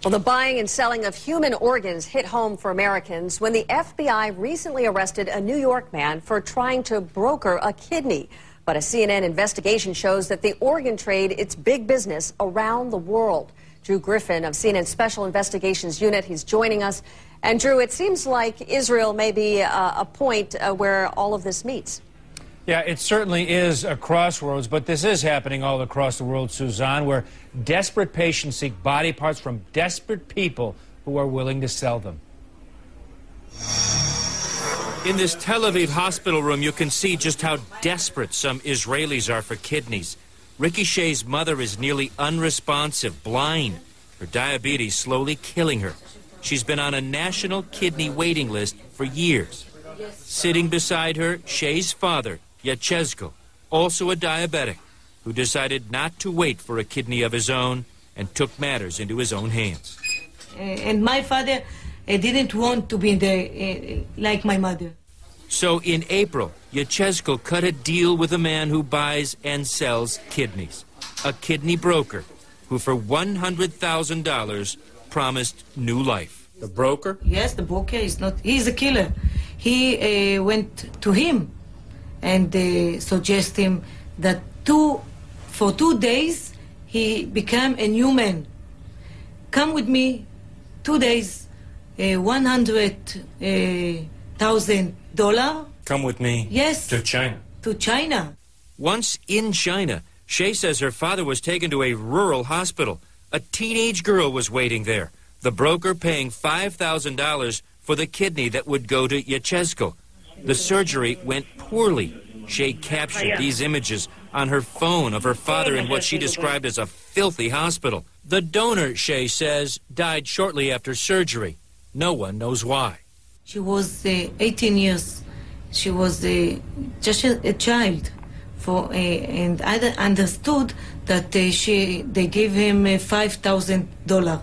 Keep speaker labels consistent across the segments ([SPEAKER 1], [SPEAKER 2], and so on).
[SPEAKER 1] Well, the buying and selling of human organs hit home for Americans when the FBI recently arrested a New York man for trying to broker a kidney. But a CNN investigation shows that the organ trade, it's big business around the world. Drew Griffin of CNN's Special Investigations Unit, he's joining us. And Drew, it seems like Israel may be a point where all of this meets.
[SPEAKER 2] Yeah, it certainly is a crossroads, but this is happening all across the world, Suzanne, where desperate patients seek body parts from desperate people who are willing to sell them.
[SPEAKER 3] In this Tel Aviv hospital room, you can see just how desperate some Israelis are for kidneys. Ricky Shea's mother is nearly unresponsive, blind. Her diabetes slowly killing her. She's been on a national kidney waiting list for years. Sitting beside her, Shea's father, Yechezkel, also a diabetic, who decided not to wait for a kidney of his own and took matters into his own hands.
[SPEAKER 4] And my father didn't want to be like my mother.
[SPEAKER 3] So in April, Yechezkel cut a deal with a man who buys and sells kidneys, a kidney broker, who for $100,000 promised new life.
[SPEAKER 2] The broker?
[SPEAKER 4] Yes, the broker is not, he's a killer. He went to him and suggest him that for 2 days he became a new man. Come with me, 2 days, $100,000.
[SPEAKER 3] Come with me.
[SPEAKER 4] Yes.
[SPEAKER 3] To China.
[SPEAKER 4] To China.
[SPEAKER 3] Once in China, Shea says her father was taken to a rural hospital. A teenage girl was waiting there. The broker paying $5,000 for the kidney that would go to Yechezkel. The surgery went poorly. Shea captured these images on her phone of her father in what she described as a filthy hospital. The donor, Shea says, died shortly after surgery. No one knows why.
[SPEAKER 4] She was 18 years. She was just a child. And I understood that they gave him $5,000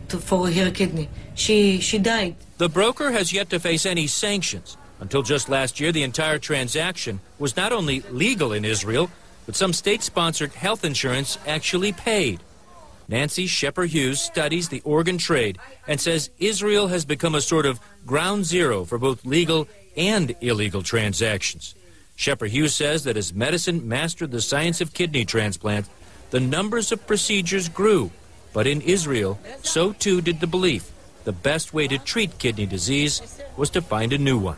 [SPEAKER 4] for her kidney. She died.
[SPEAKER 3] The broker has yet to face any sanctions. Until just last year, the entire transaction was not only legal in Israel, but some state-sponsored health insurance actually paid. Nancy Shepard-Hughes studies the organ trade and says Israel has become a sort of ground zero for both legal and illegal transactions. Shepard-Hughes says that as medicine mastered the science of kidney transplant, the numbers of procedures grew. But in Israel, so too did the belief the best way to treat kidney disease was to find a new one.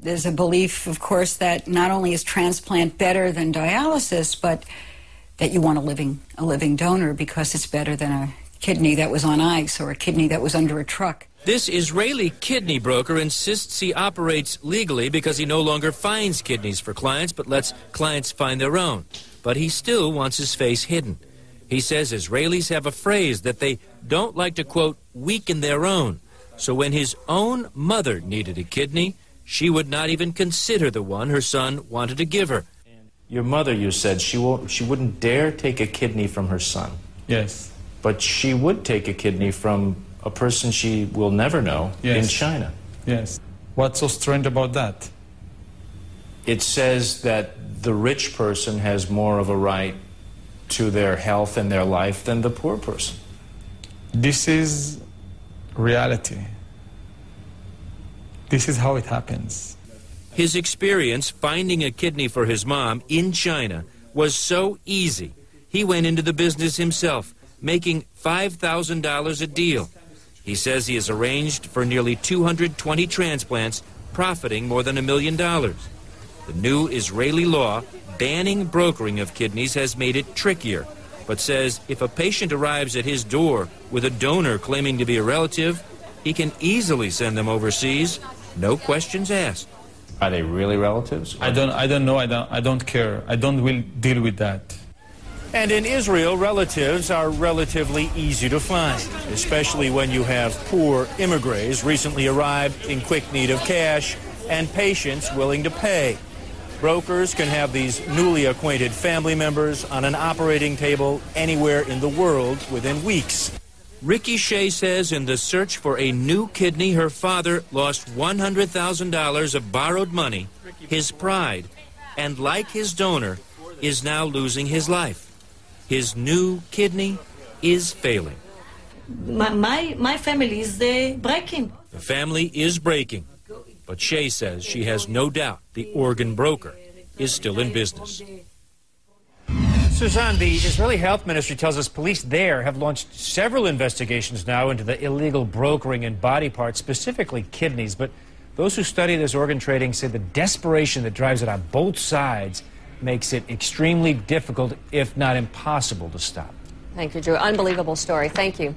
[SPEAKER 5] There's a belief, of course, that not only is transplant better than dialysis, but that you want a living donor because it's better than a kidney that was on ice or a kidney that was under a truck.
[SPEAKER 3] This Israeli kidney broker insists he operates legally because he no longer finds kidneys for clients, but lets clients find their own. But he still wants his face hidden. He says Israelis have a phrase that they don't like to, quote, weaken their own. So when his own mother needed a kidney, she would not even consider the one her son wanted to give her.
[SPEAKER 6] Your mother, you said, she wouldn't dare take a kidney from her son.
[SPEAKER 7] Yes.
[SPEAKER 6] But she would take a kidney from a person she will never know in China.
[SPEAKER 7] Yes. What's so strange about that?
[SPEAKER 6] It says that the rich person has more of a right to their health and their life than the poor person.
[SPEAKER 7] This is reality. This is how it happens.
[SPEAKER 3] His experience finding a kidney for his mom in China was so easy. He went into the business himself, making $5,000 a deal. He says he has arranged for nearly 220 transplants, profiting more than $1 million. The new Israeli law banning brokering of kidneys has made it trickier, but says if a patient arrives at his door with a donor claiming to be a relative, he can easily send them overseas, no questions asked.
[SPEAKER 6] Are they really relatives?
[SPEAKER 7] I don't know. I don't care. I don't will deal with that.
[SPEAKER 2] And in Israel, relatives are relatively easy to find, especially when you have poor immigrants recently arrived in quick need of cash and patients willing to pay. Brokers can have these newly acquainted family members on an operating table anywhere in the world within weeks.
[SPEAKER 3] Ricky Shea says in the search for a new kidney, her father lost $100,000 of borrowed money, his pride, and like his donor, is now losing his life. His new kidney is failing.
[SPEAKER 4] my family is breaking.
[SPEAKER 3] The family is breaking, but Shay says she has no doubt the organ broker is still in business.
[SPEAKER 2] Suzanne, the Israeli Health Ministry tells us police there have launched several investigations now into the illegal brokering in body parts, specifically kidneys. But those who study this organ trading say the desperation that drives it on both sides makes it extremely difficult, if not impossible, to stop.
[SPEAKER 1] Thank you, Drew. Unbelievable story. Thank you.